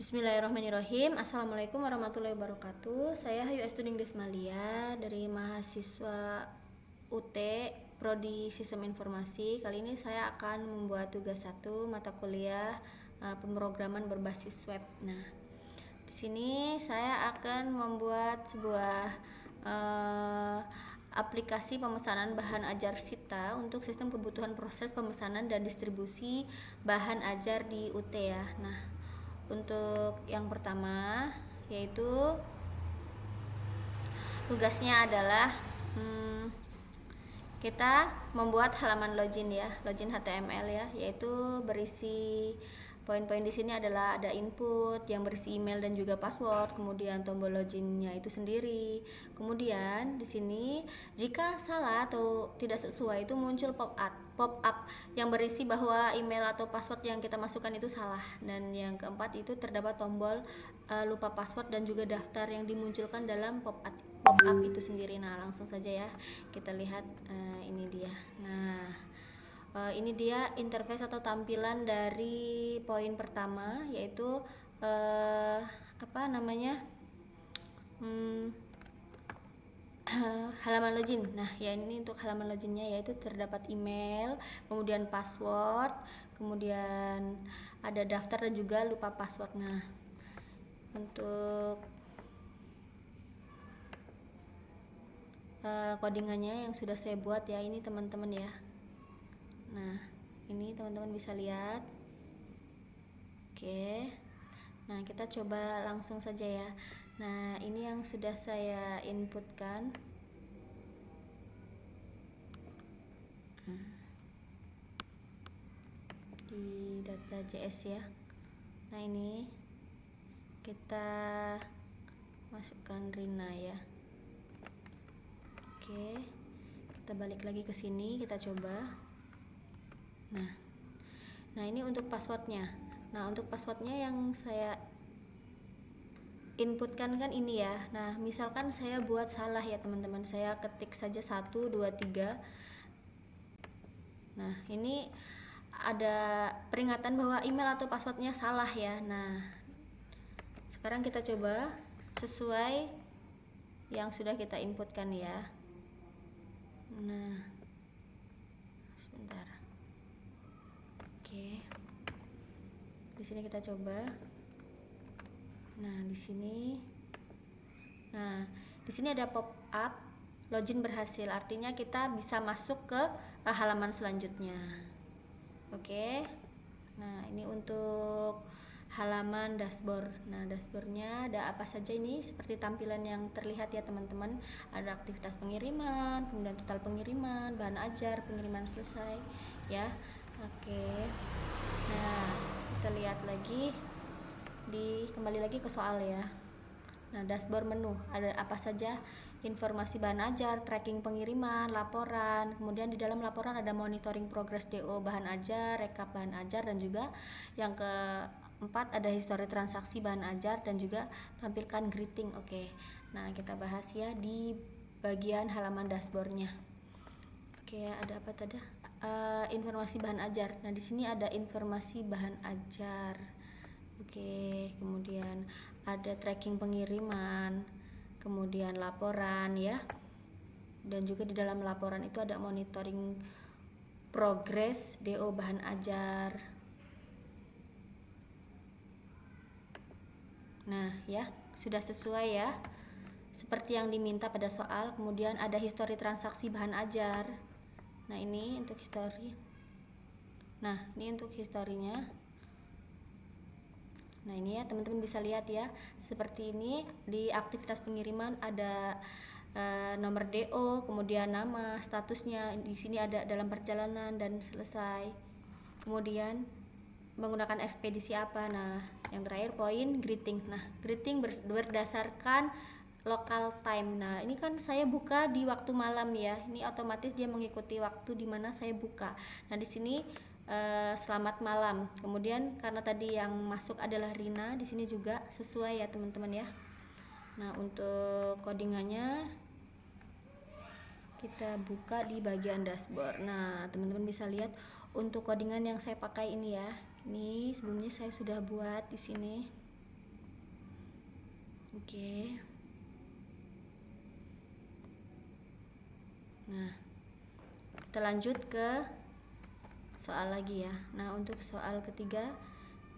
Bismillahirrahmanirrahim. Assalamualaikum warahmatullahi wabarakatuh. Saya Hayu Estuding Desmalia dari mahasiswa UT Prodi Sistem Informasi. Kali ini saya akan membuat tugas 1 mata kuliah pemrograman berbasis web. Nah, di sini saya akan membuat sebuah aplikasi pemesanan bahan ajar Sita untuk sistem kebutuhan proses pemesanan dan distribusi bahan ajar di UT ya. Nah, untuk yang pertama yaitu tugasnya adalah kita membuat halaman login ya, login HTML ya, yaitu berisi poin-poin di sini adalah ada input yang berisi email dan juga password, kemudian tombol loginnya itu sendiri. Kemudian di sini jika salah atau tidak sesuai itu muncul pop-up yang berisi bahwa email atau password yang kita masukkan itu salah. Dan yang keempat itu terdapat tombol lupa password dan juga daftar yang dimunculkan dalam pop-up itu sendiri. Nah, langsung saja ya kita lihat ini dia. Nah, ini dia interface atau tampilan dari poin pertama, yaitu halaman login. Nah, ya ini untuk halaman loginnya, yaitu terdapat email, kemudian password, kemudian ada daftar dan juga lupa password. Nah, untuk codingannya yang sudah saya buat ya, ini teman-teman ya. Nah, ini teman-teman bisa lihat. Oke. Nah, kita coba langsung saja ya. Nah, ini yang sudah saya inputkan. Di data.js ya. Nah, ini kita masukkan Rina ya. Oke. Kita balik lagi ke sini, kita coba. Nah, ini untuk passwordnya. Nah, untuk passwordnya yang saya inputkan kan ini ya. Nah, misalkan saya buat salah ya teman-teman, saya ketik saja 1, 2, 3. Nah, ini ada peringatan bahwa email atau passwordnya salah ya. Nah, sekarang kita coba sesuai yang sudah kita inputkan ya. Nah, sebentar. Oke. Di sini kita coba. Nah, di sini ada pop up login berhasil. Artinya kita bisa masuk ke halaman selanjutnya. Oke. Nah, ini untuk halaman dashboard. Nah, dashboardnya ada apa saja ini? Seperti tampilan yang terlihat ya teman-teman. Ada aktivitas pengiriman, kemudian total pengiriman, bahan ajar, pengiriman selesai ya. Oke. Nah, kita lihat lagi, kembali lagi ke soal ya. Nah, dashboard menu, ada apa saja? Informasi bahan ajar, tracking pengiriman, laporan. Kemudian di dalam laporan ada monitoring progress DO bahan ajar, rekap bahan ajar, dan juga yang keempat ada histori transaksi bahan ajar dan juga tampilkan greeting. Oke. Nah, kita bahas ya di bagian halaman dashboardnya. Oke, ada apa tadi? Informasi bahan ajar. Nah, di sini ada informasi bahan ajar. Oke, kemudian ada tracking pengiriman, kemudian laporan ya. Dan juga di dalam laporan itu ada monitoring progress DO bahan ajar. Nah, ya, sudah sesuai ya. Seperti yang diminta pada soal. Kemudian ada histori transaksi bahan ajar. Nah, ini untuk histori. Nah, ini untuk historinya. Nah, ini ya teman-teman bisa lihat ya. Seperti ini di aktivitas pengiriman ada nomor DO, kemudian nama, statusnya. Di sini ada dalam perjalanan dan selesai. Kemudian menggunakan ekspedisi apa. Nah, yang terakhir poin greeting. Nah, greeting berdasarkan local time. Nah, ini kan saya buka di waktu malam ya. Ini otomatis dia mengikuti waktu di mana saya buka. Nah, di sini selamat malam. Kemudian karena tadi yang masuk adalah Rina, di sini juga sesuai ya teman-teman ya. Nah, untuk codingannya kita buka di bagian dashboard. Nah, teman-teman bisa lihat untuk codingan yang saya pakai ini ya. Ini sebelumnya saya sudah buat di sini. Oke. Nah, kita lanjut ke soal lagi ya. Nah, untuk soal ketiga,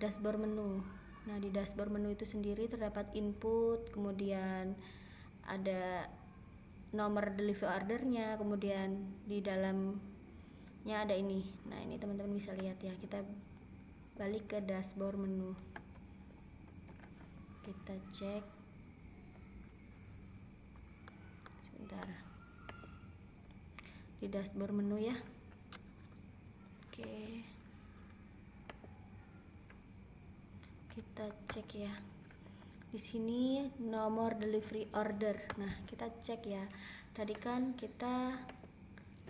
dashboard menu. Nah, di dashboard menu itu sendiri terdapat input, kemudian ada nomor delivery ordernya, kemudian di dalamnya ada ini. Nah, ini teman-teman bisa lihat ya. Kita balik ke dashboard menu. Kita cek. Sebentar. Di dashboard menu ya. Oke. Kita cek ya. Di sini nomor delivery order. Nah, kita cek ya. Tadi kan kita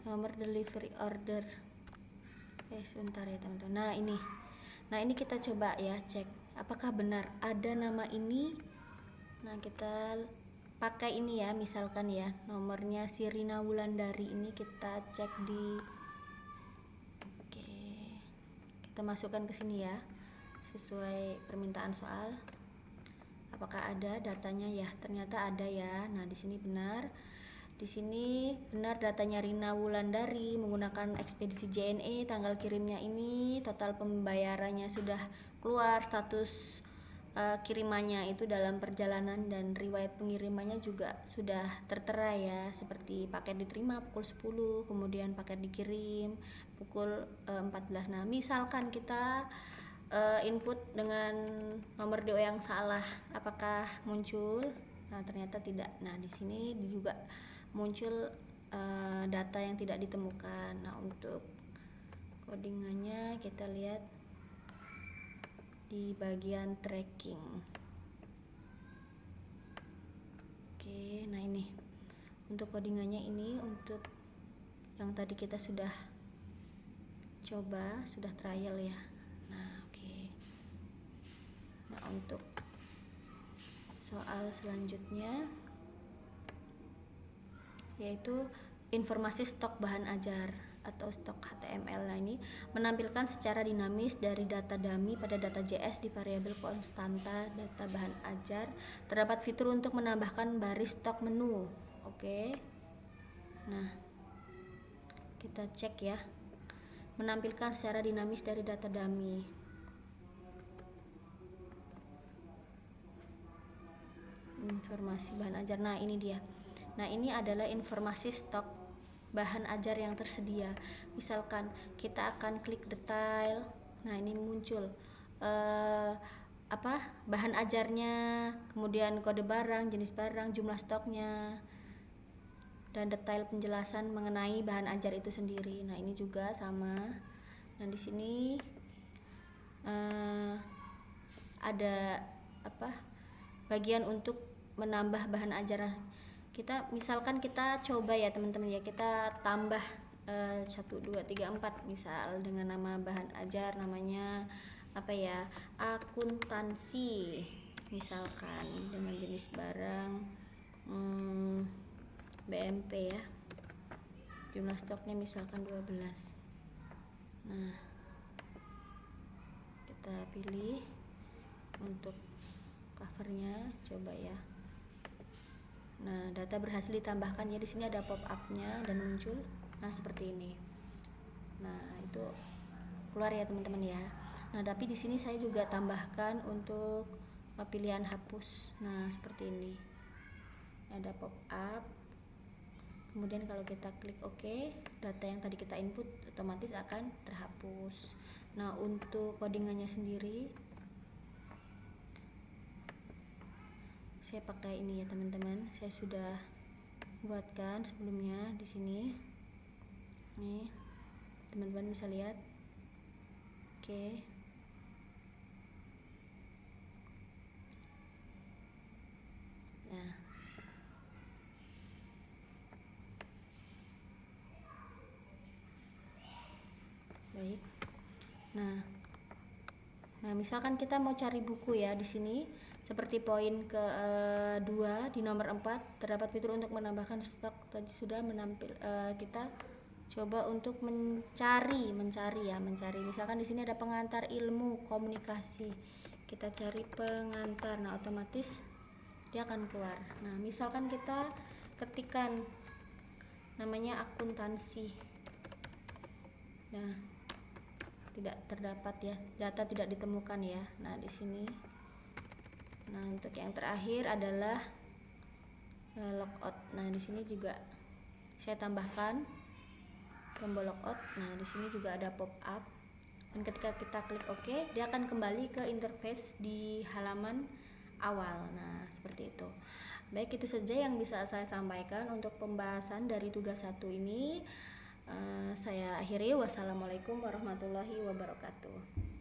nomor delivery order. Sebentar ya teman-teman. Nah, ini kita coba ya cek apakah benar ada nama ini. Nah, kita pakai ini ya, misalkan ya, nomornya Sirina Wulandari ini kita cek di Oke. Kita masukkan ke sini ya, sesuai permintaan soal. Apakah ada datanya ya? Ternyata ada ya. Nah, di sini benar. Di sini benar datanya Rina Wulandari menggunakan ekspedisi JNE, tanggal kirimnya ini, total pembayarannya sudah keluar, status kirimannya itu dalam perjalanan, dan riwayat pengirimannya juga sudah tertera ya, seperti paket diterima pukul 10, kemudian paket dikirim pukul 14. Nah, misalkan kita input dengan nomor DO yang salah, apakah muncul? Nah, ternyata tidak. Nah, di sini juga muncul data yang tidak ditemukan. Nah, untuk codingannya kita lihat di bagian tracking. Oke, nah ini untuk codingannya, ini untuk yang tadi kita sudah coba, sudah trial ya. Nah, oke. Nah, untuk soal selanjutnya yaitu informasi stok bahan ajar atau stok HTML. Nah, ini menampilkan secara dinamis dari data dummy pada data JS di variabel konstanta data bahan ajar. Terdapat fitur untuk menambahkan baris stok menu. Oke. Nah, kita cek ya. Menampilkan secara dinamis dari data dummy. Informasi bahan ajar. Nah, ini dia. Nah, ini adalah informasi stok bahan ajar yang tersedia. Misalkan kita akan klik detail. Nah, ini muncul bahan ajarnya, kemudian kode barang, jenis barang, jumlah stoknya, dan detail penjelasan mengenai bahan ajar itu sendiri. Nah, ini juga sama. Nah, di sini ada bagian untuk menambah bahan ajar. Misalkan kita coba ya teman-teman ya, kita tambah 1, 2, 3, 4 misal dengan nama bahan ajar, namanya akuntansi misalkan, dengan jenis barang BMP ya, jumlah stoknya misalkan 12. Nah, kita pilih untuk covernya, coba ya. Nah, data berhasil ditambahkan ya, di sini ada pop up-nya dan muncul. Nah, seperti ini. Nah, itu keluar ya teman-teman ya. Nah, tapi di sini saya juga tambahkan untuk pilihan hapus. Nah, seperti ini. Ada pop up. Kemudian kalau kita klik OK, data yang tadi kita input otomatis akan terhapus. Nah, untuk codingannya sendiri saya pakai ini ya teman-teman, saya sudah buatkan sebelumnya di sini. Nih, teman-teman bisa lihat. Oke. Nah, baik. Nah, misalkan kita mau cari buku ya, di sini seperti poin kedua di nomor 4 terdapat fitur untuk menambahkan stok. Tadi sudah kita coba untuk mencari. Misalkan di sini ada pengantar ilmu komunikasi. Kita cari pengantar. Nah, otomatis dia akan keluar. Nah, misalkan kita ketikkan namanya akuntansi. Nah, tidak terdapat ya, data tidak ditemukan ya. Nah, di sini. Nah, untuk yang terakhir adalah logout. Nah, di sini juga saya tambahkan tombol logout. Nah, di sini juga ada pop up. Dan ketika kita klik OK, dia akan kembali ke interface di halaman awal. Nah, seperti itu. Baik, itu saja yang bisa saya sampaikan untuk pembahasan dari tugas 1 ini. Saya akhiri. Wassalamualaikum warahmatullahi wabarakatuh.